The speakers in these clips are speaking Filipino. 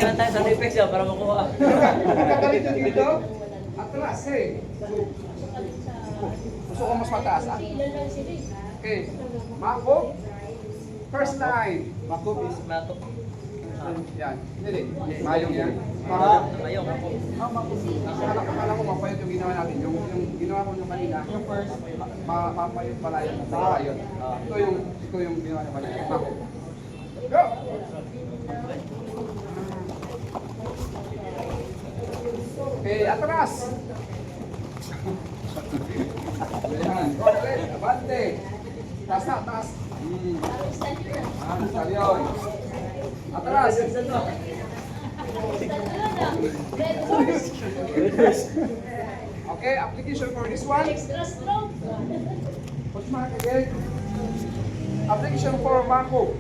Kailangan tayo sa Apex yan para makuha. Kagalit yung dito. Atras, eh. Gusto ko mas mataas, ah. Okay. Mako. First line. Mako is mato. Yan. Hindi. Mayong yan. Mayong ako. Akala ko mapayot yung ginawa natin. Yung ginawa ko yung kanina. Yung first. Mapayot pala yun. Mapayot. Ito yung ginawa ko kanina. Mako. Go! Okay, atras! Ayan. Okay, abante. Taas na, taas. Stalyon. Atras. Okay, application for this one. Put mark again. Application for Mako.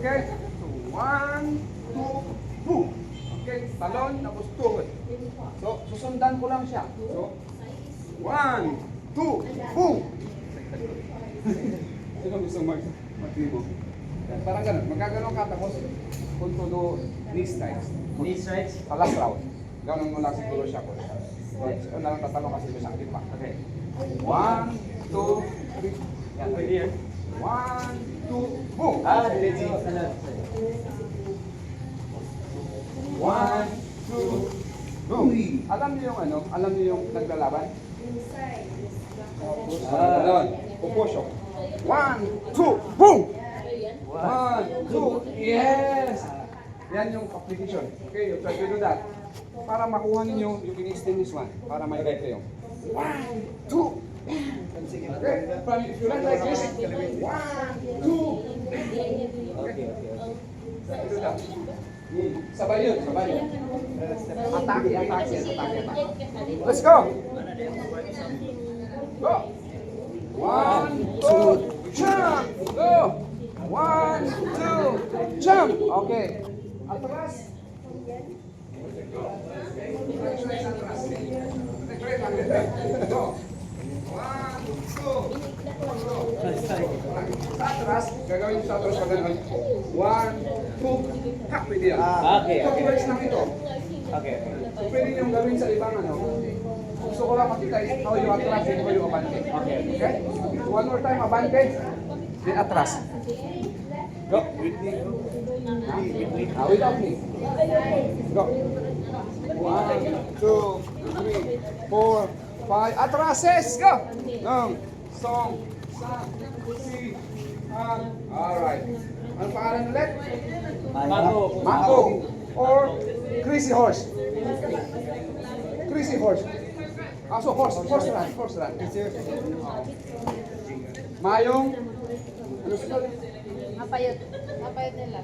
Okay? So, 1, 2, boom. Okay, talon, tapos tuhod. So, susundan ko lang siya. So, 1, 2, boom! Sino gusto mag-demo? Parang ganun. Magkaganon ka tapos kung todo knee strikes. Knee strikes? Sa last round. Ganun mo lang siguro siya. Ikaw na lang tatanong kasi may sakit pa. Okay. 1, 2, 3. Yan, pwede yan. 1, 2, boom! Diretso. 1, 2, boom! Alam niyo yung ano? Alam niyo yung naglalaban? Ganon. Pupusyo. 1, 2, boom! 1, 2, yes! Yan yung application. Okay, you try to do that. Para makuha ninyo yung in-extend this one. Para may right kayo. 1, 2, okay. If you like this, 1, 2, okay. Do that. Sabay yun, sabay yun. Atake. Let's go! Go! 1, 2, jump! Go! 1, 2, jump! Okay. Atras. Go. 1, 2, sa atras, gagawin sa atras pa ganun. 1, 2, hak, pwede yan. Okay. Ito, words lang ito. Okay. So, pwede niyong gawin sa ibang ano. Gusto ko lang makita how you atras and how you abante. Okay? One more time, abante. Then atras. Go. Without me. Go. 1, 2, 3, 4, 5. Atrases! Go! Song, sa, si, alright. Ano pangalan ulit? Mako. Or Crazy Horse. Crazy Horse. So horse run. Mayong. Mapayot nila.